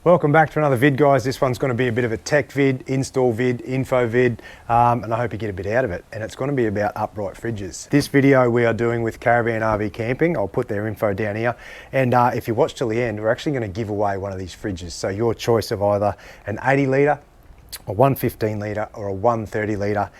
Welcome back to another vid, guys. This one's going to be a bit of a tech vid, install vid, info vid, and I hope you get a bit out of it. And it's going to be about upright fridges. This video we are doing with Caravan RV Camping. I'll put their info down here. And if you watch till the end, we're actually going to give away one of these fridges. So your choice of either an 80 litre, a 115 litre, or a 130 litre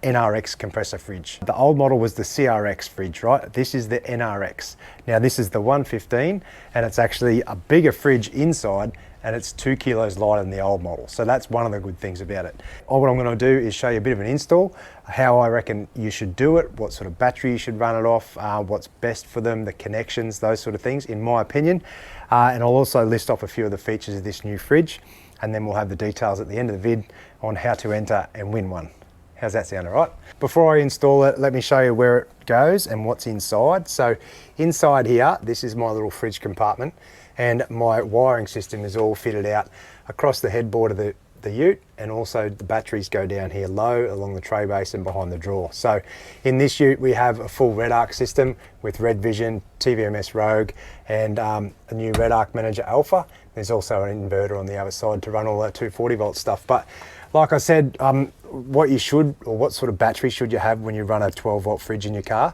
NRX compressor fridge. The old model was the CRX fridge, right? This is the NRX. Now this is the 115, and it's actually a bigger fridge inside, and it's 2 kilos lighter than the old model. So that's one of the good things about it. What I'm gonna do is show you a bit of an install, how I reckon you should do it, what sort of battery you should run it off, what's best for them, the connections, those sort of things, in my opinion. And I'll also list off a few of the features of this new fridge, and then we'll have the details at the end of the vid on how to enter and win one. How's that sound, all right? Before I install it, let me show you where it goes and what's inside. So inside here, this is my little fridge compartment, and my wiring system is all fitted out across the headboard of the ute, and also the batteries go down here low along the tray base and behind the drawer. So in this ute, we have a full Red Arc system with Red Vision, TVMS Rogue, and a new Red Arc Manager Alpha. There's also an inverter on the other side to run all that 240 volt stuff. But like I said, what you should, or what sort of battery should you have when you run a 12 volt fridge in your car?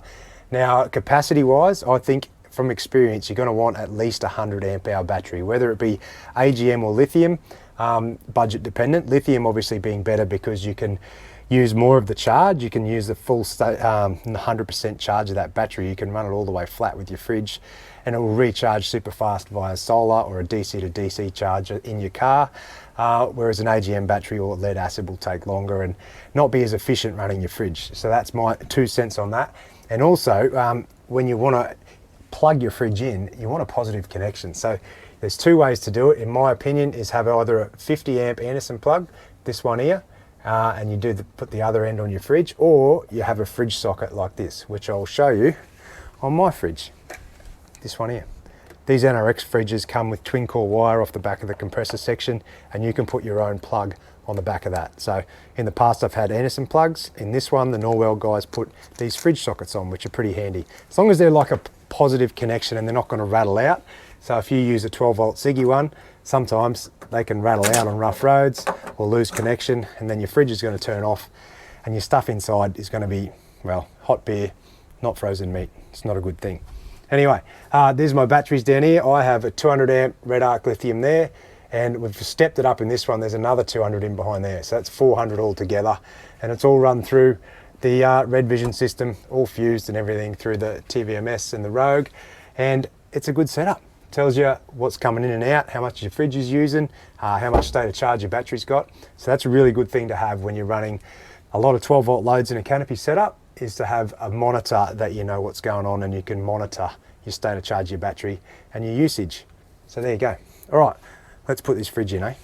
Now, capacity wise, I think from experience, you're going to want at least 100 amp hour battery, whether it be AGM or lithium, budget dependent. Lithium obviously being better because you can use more of the charge. You can use the full 100% charge of that battery. You can run it all the way flat with your fridge, and it will recharge super fast via solar or a DC to DC charger in your car. Whereas an AGM battery or lead acid will take longer and not be as efficient running your fridge. So that's my 2 cents on that. And also, when you want to plug your fridge in, you want a positive connection. So there's 2 ways to do it, in my opinion, is have either a 50 amp Anderson plug, this one here, and you put the other end on your fridge, or you have a fridge socket like this, which I'll show you on my fridge, this one here. These NRX fridges come with twin core wire off the back of the compressor section, and you can put your own plug on the back of that. So in the past I've had Anderson plugs. In this one, the Norwell guys put these fridge sockets on, which are pretty handy. As long as they're like a positive connection and they're not going to rattle out. So if you use a 12 volt Siggy one, sometimes they can rattle out on rough roads or lose connection, and then your fridge is going to turn off and your stuff inside is going to be, well, hot beer, not frozen meat. It's not a good thing. Anyway, there's my batteries down here. I have a 200 amp Red Arc lithium there, and we've stepped it up in this one. There's another 200 in behind there. So that's 400 altogether, and it's all run through the Red Vision system, all fused and everything through the TVMS and the Rogue. And it's a good setup. Tells you what's coming in and out, how much your fridge is using, how much state of charge your battery's got. So that's a really good thing to have when you're running a lot of 12 volt loads in a Canopy setup, is to have a monitor that you know what's going on, and you can monitor your state of charge, your battery, and your usage. So there you go. All right, let's put this fridge in, eh?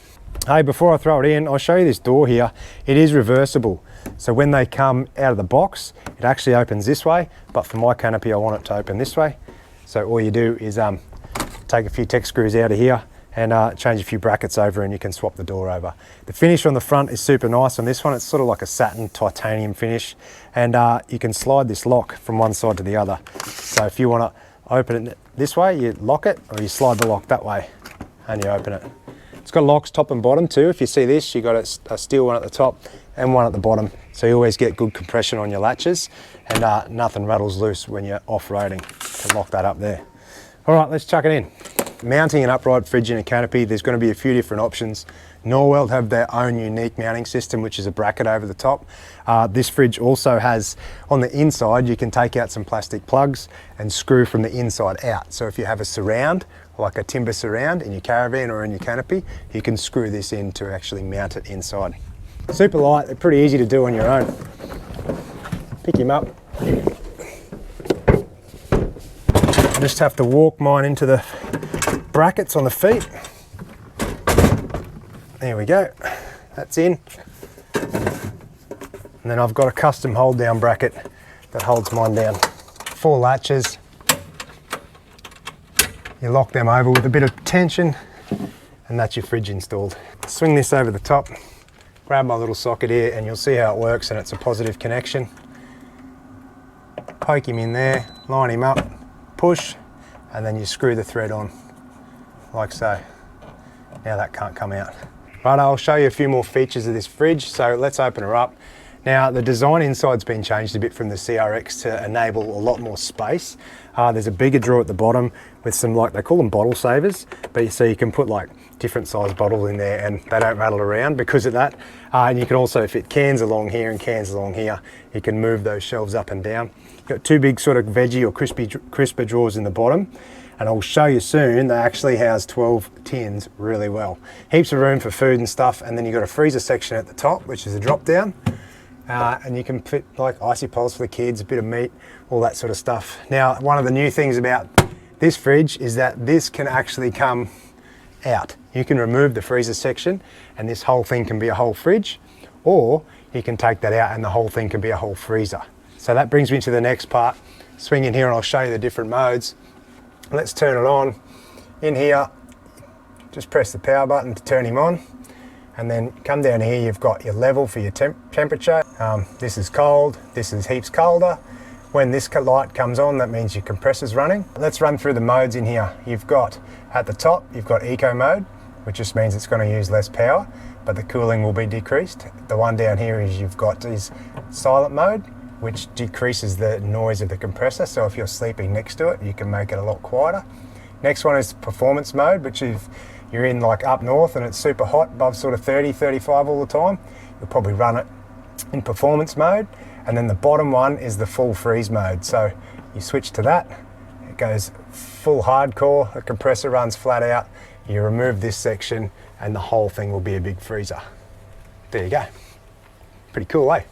Hey, before I throw it in, I'll show you this door here. It is reversible. So when they come out of the box, it actually opens this way, but for my Canopy, I want it to open this way. So all you do is take a few Tech screws out of here and change a few brackets over, and you can swap the door over. The finish on the front is super nice on this one. It's sort of like a satin titanium finish, and you can slide this lock from one side to the other. So if you want to open it this way, you lock it, or you slide the lock that way and you open it. It's got locks top and bottom too. If you see this, you got a steel one at the top and one at the bottom. So you always get good compression on your latches, and nothing rattles loose when you're off-roading. You can lock that up there. All right, let's chuck it in. Mounting an upright fridge in a Canopy, there's going to be a few different options. Norwell have their own unique mounting system, which is a bracket over the top. This fridge also has, on the inside, you can take out some plastic plugs and screw from the inside out. So if you have a surround, like a timber surround in your Caravan or in your Canopy, you can screw this in to actually mount it inside. Super light, they're pretty easy to do on your own. Pick him up. I just have to walk mine into the brackets on the feet. There we go, that's in. And then I've got a custom hold down bracket that holds mine down. 4 latches. You lock them over with a bit of tension, and that's your fridge installed. Swing this over the top, grab my little socket here, and you'll see how it works, and it's a positive connection. Poke him in there, line him up, push, and then you screw the thread on like so. Now that can't come out. Right, I'll show you a few more features of this fridge. So let's open her up. Now the design inside's been changed a bit from the SYRATT to enable a lot more space. There's a bigger drawer at the bottom with some, like, they call them bottle savers, but so you can put like different size bottles in there and they don't rattle around because of that. And you can also fit cans along here and cans along here. You can move those shelves up and down. You've got two big sort of veggie or crisper drawers in the bottom. And I'll show you soon, they actually house 12 tins really well. Heaps of room for food and stuff, and then you've got a freezer section at the top, which is a drop down. And you can fit like icy poles for the kids, a bit of meat, all that sort of stuff. Now, one of the new things about this fridge is that this can actually come out. You can remove the freezer section and this whole thing can be a whole fridge, or you can take that out and the whole thing can be a whole freezer. So that brings me to the next part. Swing in here and I'll show you the different modes. Let's turn it on. In here, just press the power button to turn him on, and then come down here, you've got your level for your temperature. This is cold, this is heaps colder. When this light comes on, that means your compressor's running. Let's run through the modes in here. You've got, at the top, you've got eco mode, which just means it's going to use less power, but the cooling will be decreased. The one down here is you've got is silent mode, which decreases the noise of the compressor. So if you're sleeping next to it, you can make it a lot quieter. Next one is performance mode, which is you're in like up north and it's super hot, above sort of 30, 35 all the time. You'll probably run it in performance mode. And then the bottom one is the full freeze mode. So you switch to that, it goes full hardcore, the compressor runs flat out, you remove this section and the whole thing will be a big freezer. There you go. Pretty cool, eh?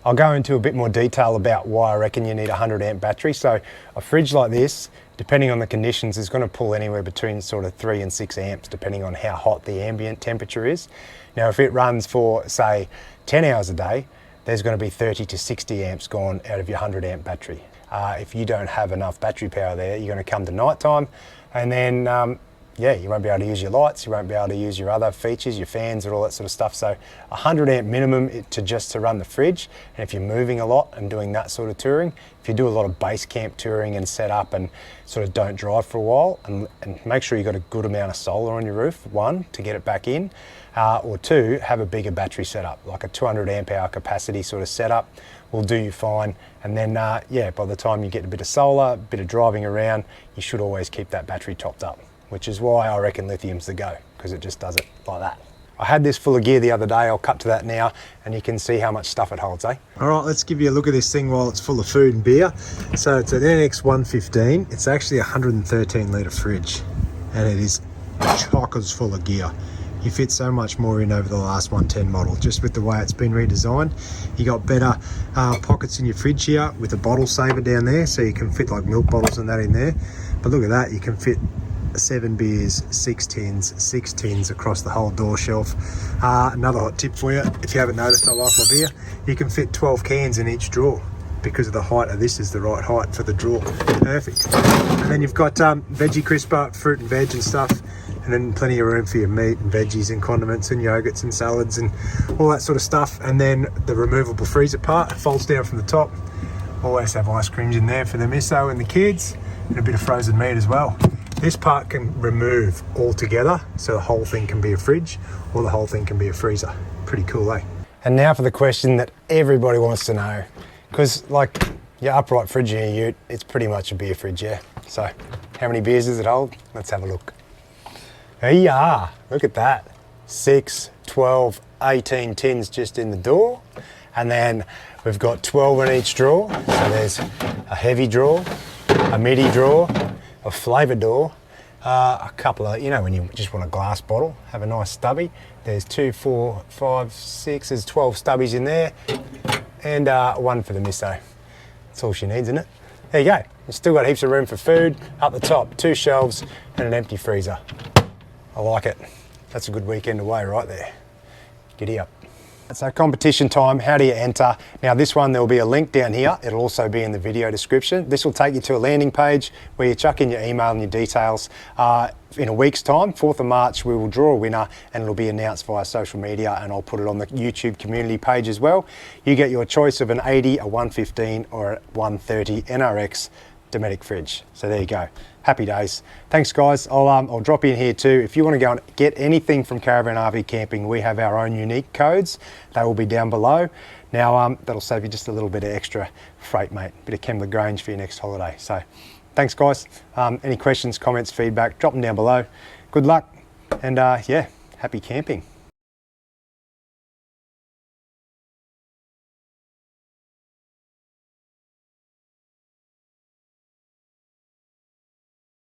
I'll go into a bit more detail about why I reckon you need a 100 amp battery. So a fridge like this, depending on the conditions, is going to pull anywhere between sort of 3 and 6 amps, depending on how hot the ambient temperature is. Now, if it runs for, say, 10 hours a day, there's going to be 30 to 60 amps gone out of your 100 amp battery. If you don't have enough battery power there, you're going to come to night time, and then yeah, you won't be able to use your lights, you won't be able to use your other features, your fans and all that sort of stuff. So 100 amp minimum to run the fridge. And if you're moving a lot and doing that sort of touring, if you do a lot of base camp touring and set up and sort of don't drive for a while, and make sure you've got a good amount of solar on your roof, one, to get it back in, or two, have a bigger battery setup, like a 200 amp hour capacity sort of setup will do you fine. And then, yeah, by the time you get a bit of solar, a bit of driving around, you should always keep that battery topped up, which is why I reckon lithium's the go, because it just does it like that. I had this full of gear the other day, I'll cut to that now, and you can see how much stuff it holds, eh? All right, let's give you a look at this thing while it's full of food and beer. So it's an NX 115, it's actually a 113 litre fridge, and it is chockers full of gear. You fit so much more in over the last 110 model, just with the way it's been redesigned. You got better pockets in your fridge here with a bottle saver down there, so you can fit like milk bottles and that in there. But look at that, you can fit 7 beers, 6 tins across the whole door shelf. Another hot tip for you, if you haven't noticed, I like my beer. You can fit 12 cans in each drawer because of the height of this is the right height for the drawer. Perfect. And then you've got veggie crisper, fruit and veg and stuff, and then plenty of room for your meat and veggies and condiments and yogurts and salads and all that sort of stuff. And then the removable freezer part folds down from the top. Always have ice creams in there for the misso and the kids, and a bit of frozen meat as well. This part can remove altogether, so the whole thing can be a fridge or the whole thing can be a freezer. Pretty cool, eh? And now for the question that everybody wants to know, because like your upright fridge in your ute, it's pretty much a beer fridge, yeah? So how many beers does it hold? Let's have a look. Here you are, look at that. 6, 12, 18 tins just in the door. And then we've got 12 in each drawer. So there's a heavy drawer, a midi drawer, a flavour door, a couple of, you know, when you just want a glass bottle, have a nice stubby. There's 2, 4, 5, 6, there's 12 stubbies in there, and one for the misso. That's all she needs, isn't it? There you go. You've still got heaps of room for food. Up the top, 2 shelves and an empty freezer. I like it. That's a good weekend away right there. Giddy up. So competition time, how do you enter? Now this one, there'll be a link down here. It'll also be in the video description. This will take you to a landing page where you chuck in your email and your details. In a week's time, 4th of March, we will draw a winner and it'll be announced via social media, and I'll put it on the YouTube community page as well. You get your choice of an 80, a 115 or a 130 NRX Dometic fridge. So there you go. happy days. Thanks guys. I'll drop in here too. If you want to go and get anything from Caravan RV Camping, we have our own unique codes. They will be down below. Now that'll save you just a little bit of extra freight, mate. Bit of Chem Lagrange for your next holiday. So thanks guys. Any questions, comments, feedback, drop them down below. Good luck and yeah, happy camping.